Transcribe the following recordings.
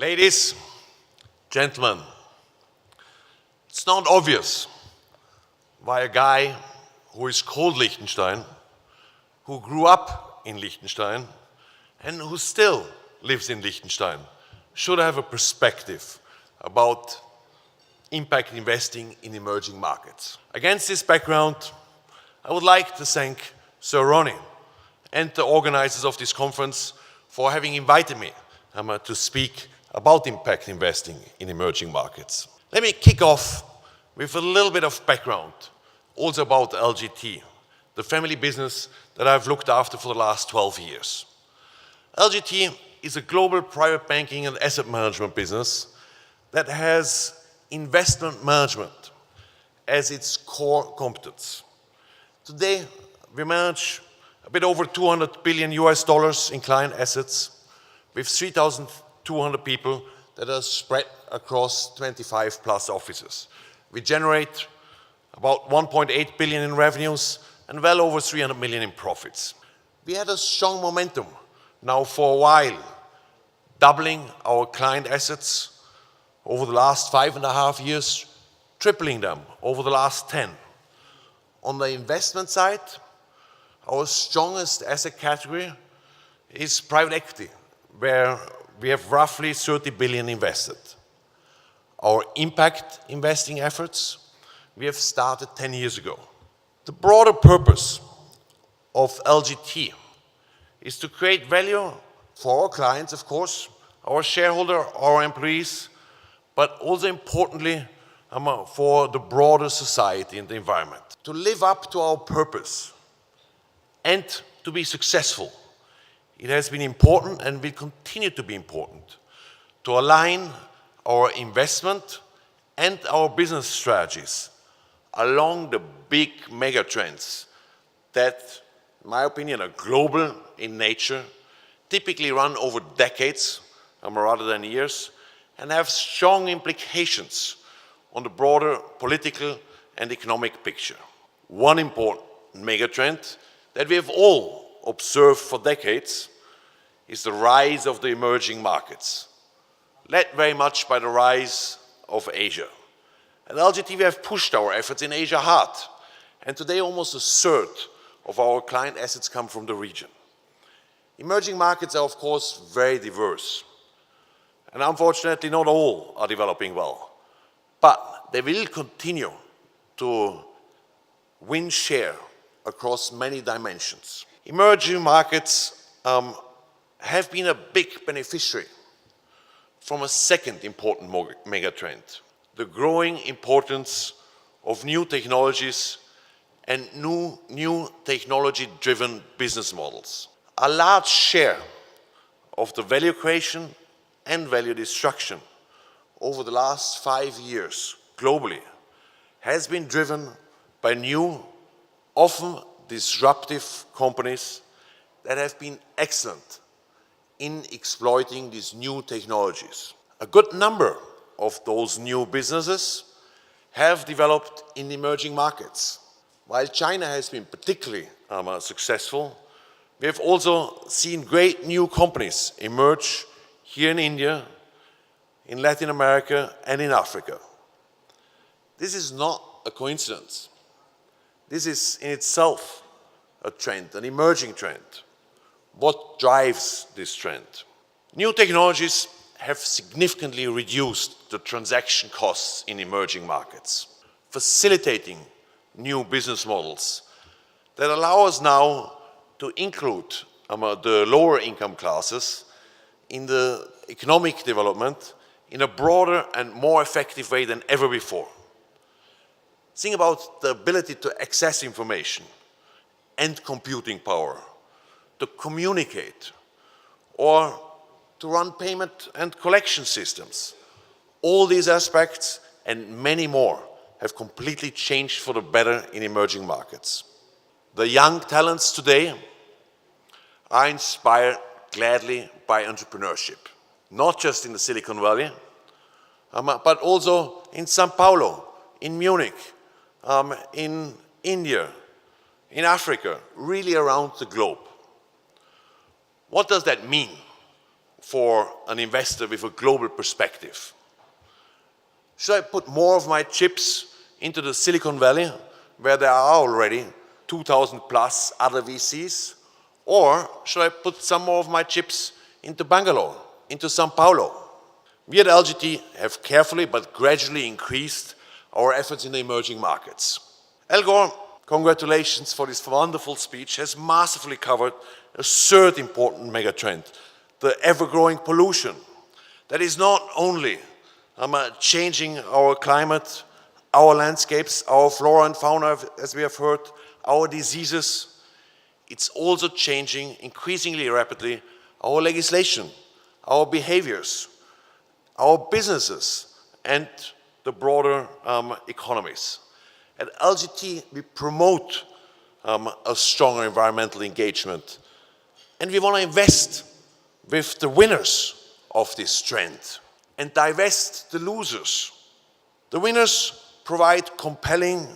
Ladies, gentlemen, it's not obvious why a guy who is called Liechtenstein, who grew up in Liechtenstein, and who still lives in Liechtenstein should have a perspective about impact investing in emerging markets. Against this background, I would like to thank Sir Ronnie and the organizers of this conference for having invited me to speak about impact investing in emerging markets. Let me kick off with a little bit of background, also about LGT, the family business that I've looked after for the last 12 years. LGT is a global private banking and asset management business that has investment management as its core competence. Today, we manage a bit over $200 billion in client assets with 3,200 people that are spread across 25 plus offices. We generate about 1.8 billion in revenues and well over 300 million in profits. We had a strong momentum now for a while, doubling our client assets over the last 5.5 years, tripling them over the last 10. On the investment side, our strongest asset category is private equity, where we have roughly 30 billion invested. Our impact investing efforts, we have started 10 years ago. The broader purpose of LGT is to create value for our clients, of course, our shareholder, our employees, but also importantly, for the broader society and the environment. To live up to our purpose and to be successful, it has been important and will continue to be important to align our investment and our business strategies along the big mega trends that, in my opinion, are global in nature, typically run over decades rather than years, and have strong implications on the broader political and economic picture. One important megatrend that we have all observed for decades is the rise of the emerging markets, led very much by the rise of Asia. At LGT, we have pushed our efforts in Asia hard, and today almost a third of our client assets come from the region. Emerging markets are, of course, very diverse, and unfortunately, not all are developing well, but they will continue to win share across many dimensions. Emerging markets have been a big beneficiary from a second important megatrend, the growing importance of new technologies and new technology-driven business models. A large share of the value creation and value destruction over the last 5 years globally has been driven by new, often disruptive companies that have been excellent in exploiting these new technologies. A good number of those new businesses have developed in emerging markets. While China has been particularly successful, we have also seen great new companies emerge here in India, in Latin America, and in Africa. This is not a coincidence. This is in itself a trend, an emerging trend. What drives this trend? New technologies have significantly reduced the transaction costs in emerging markets, facilitating new business models that allow us now to include the lower income classes in the economic development in a broader and more effective way than ever before. Think about the ability to access information and computing power, to communicate, or to run payment and collection systems. All these aspects and many more have completely changed for the better in emerging markets. The young talents today are inspired gladly by entrepreneurship, not just in the Silicon Valley, but also in Sao Paulo, in Munich, in India, in Africa, really around the globe. What does that mean? for an investor with a global perspective? Should I put more of my chips into the Silicon Valley, where there are already 2,000 plus other VCs? Or should I put some more of my chips into Bangalore, into São Paulo? We at LGT have carefully but gradually increased our efforts in the emerging markets. Al Gore, congratulations for this wonderful speech, has masterfully covered a third important megatrend, the ever-growing pollution. That is not only changing our climate, our landscapes, our flora and fauna, as we have heard, our diseases. It's also changing increasingly rapidly our legislation, our behaviors, our businesses, and the broader economies. At LGT, we promote a stronger environmental engagement, and we want to invest with the winners of this trend and divest the losers. The winners provide compelling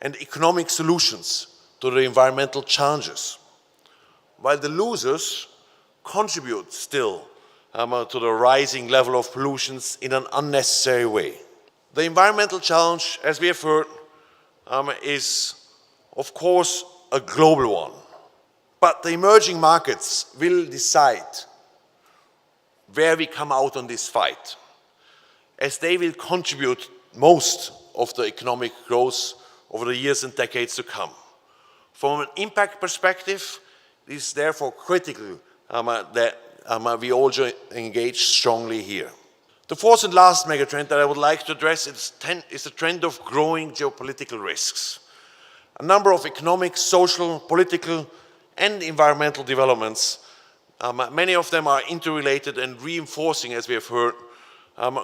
and economic solutions to the environmental challenges, while the losers contribute still to the rising level of pollutions in an unnecessary way. The environmental challenge, as we have heard, is of course a global one, but the emerging markets will decide where we come out on this fight, as they will contribute most of the economic growth over the years and decades to come. From an impact perspective, it is therefore critical that we all engage strongly here. The fourth and last megatrend that I would like to address is the trend of growing geopolitical risks. A number of economic, social, political, and environmental developments, many of them are interrelated and reinforcing, as we have heard,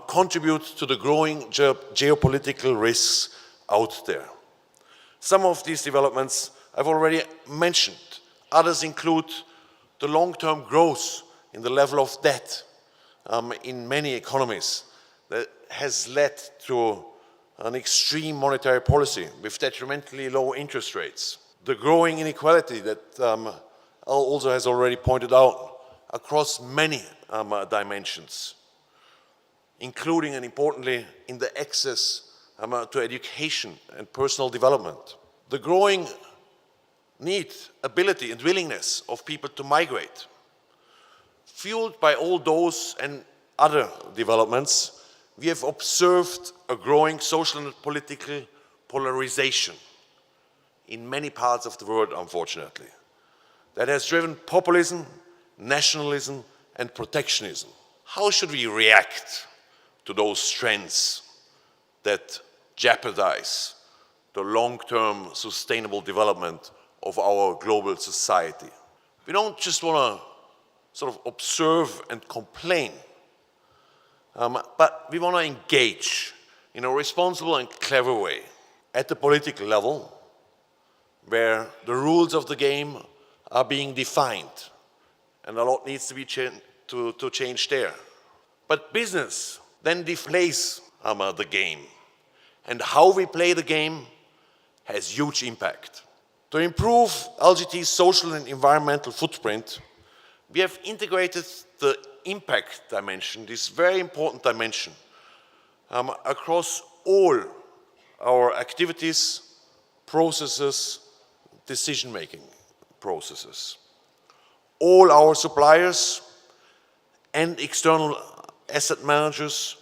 contribute to the growing geopolitical risks out there. Some of these developments I've already mentioned. Others include the long-term growth in the level of debt in many economies that has led to an extreme monetary policy with detrimentally low interest rates. The growing inequality that Al also has already pointed out across many dimensions, including and importantly in the access to education and personal development. The growing need, ability and willingness of people to migrate. Fueled by all those and other developments, we have observed a growing social and political polarization in many parts of the world, unfortunately, that has driven populism, nationalism, and protectionism. How should we react to those trends that jeopardize the long-term sustainable development of our global society? We don't just want to sort of observe and complain, but we want to engage in a responsible and clever way at the political level, where the rules of the game are being defined, and a lot needs to be to change there. But business then displays the game, and how we play the game has huge impact. To improve LGT's social and environmental footprint, we have integrated the impact dimension, this very important dimension, across all our activities, processes, decision-making processes. All our suppliers and external asset managers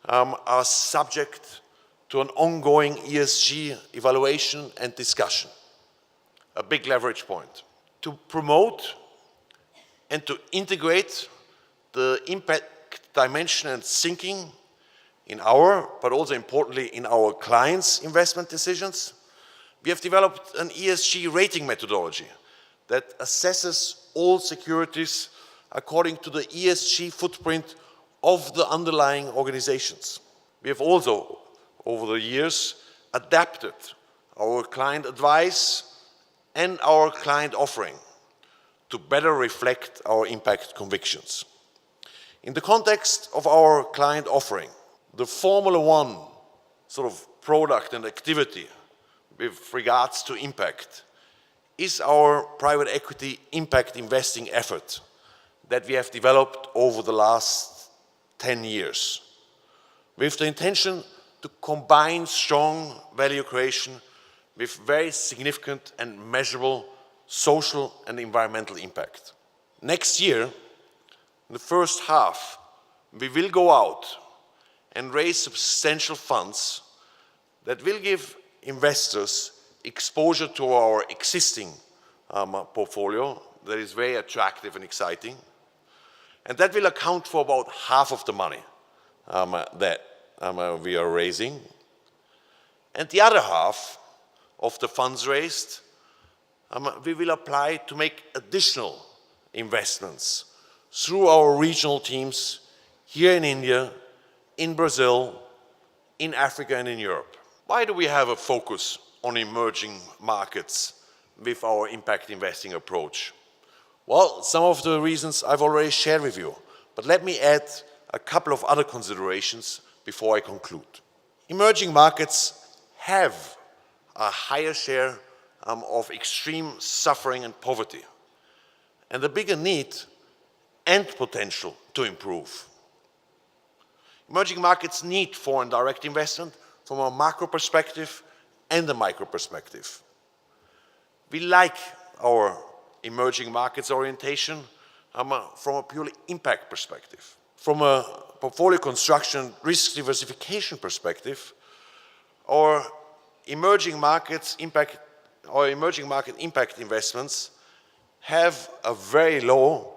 are subject to an ongoing ESG evaluation and discussion, a big leverage point. To promote and to integrate the impact dimension and thinking in our, but also importantly in our clients' investment decisions, we have developed an ESG rating methodology that assesses all securities according to the ESG footprint of the underlying organizations. We have also, over the years, adapted our client advice and our client offering to better reflect our impact convictions. In the context of our client offering, the Formula One sort of product and activity with regards to impact is our private equity impact investing effort that we have developed over the last 10 years, with the intention to combine strong value creation with very significant and measurable social and environmental impact. Next year, in the first half, we will go out and raise substantial funds that will give investors exposure to our existing portfolio that is very attractive and exciting. And that will account for about half of the money that we are raising. And the other half of the funds raised, we will apply to make additional investments through our regional teams here in India, in Brazil, in Africa, and in Europe. Why do we have a focus on emerging markets with our impact investing approach? Well, some of the reasons I've already shared with you, but let me add a couple of other considerations before I conclude. Emerging markets have a higher share of extreme suffering and poverty, and a bigger need and potential to improve. Emerging markets need foreign direct investment from a macro perspective and a micro perspective. We like our emerging markets orientation from a purely impact perspective. From a portfolio construction risk diversification perspective, our emerging market impact investments have a very low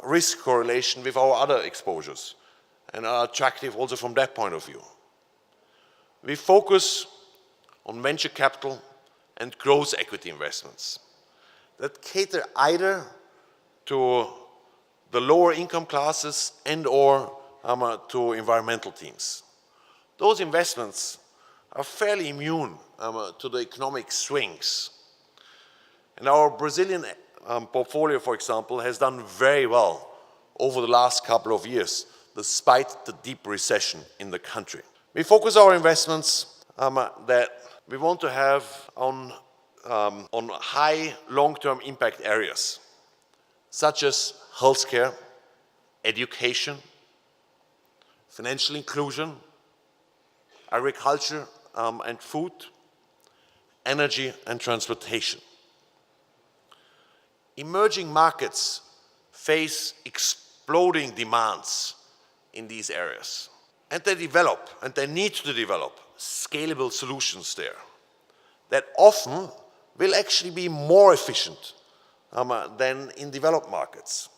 risk correlation with our other exposures and are attractive also from that point of view. We focus on venture capital and growth equity investments that cater either to the lower income classes and or to environmental teams. Those investments are fairly immune to the economic swings. And our Brazilian portfolio, for example, has done very well over the last couple of years, despite the deep recession in the country. We focus our investments that we want to have on high long-term impact areas, such as healthcare, education, financial inclusion, agriculture and food, energy and transportation. Emerging markets face exploding demands in these areas, and they develop, and they need to develop, scalable solutions there that often will actually be more efficient than in developed markets,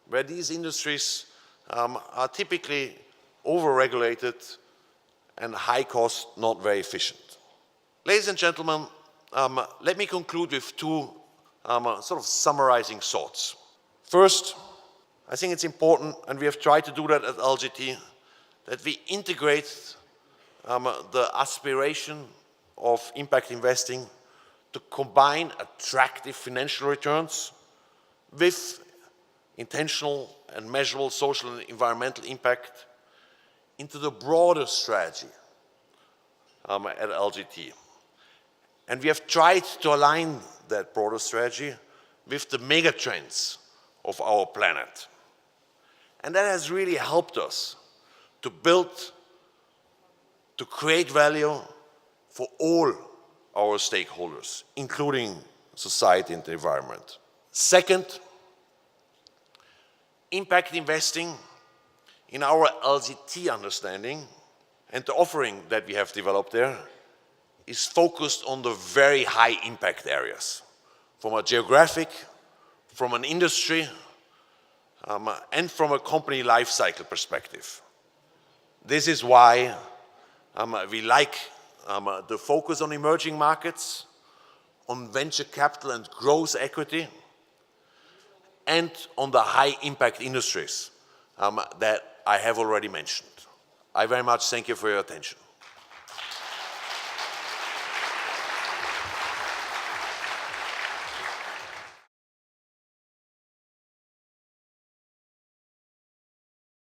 where these industries are typically over-regulated and high cost, not very efficient. Ladies and gentlemen, let me conclude with two sort of summarizing thoughts. First, I think it's important, and we have tried to do that at LGT, that we integrate the aspiration of impact investing to combine attractive financial returns with intentional and measurable social and environmental impact into the broader strategy at LGT. And we have tried to align that broader strategy with the mega trends of our planet. And that has really helped us to create value for all our stakeholders, including society and the environment. Second, impact investing in our LGT understanding and the offering that we have developed there is focused on the very high impact areas, from a geographic, from an industry, and from a company life cycle perspective. This is why we like the focus on emerging markets, on venture capital and growth equity, and on the high impact industries that I have already mentioned. I very much thank you for your attention.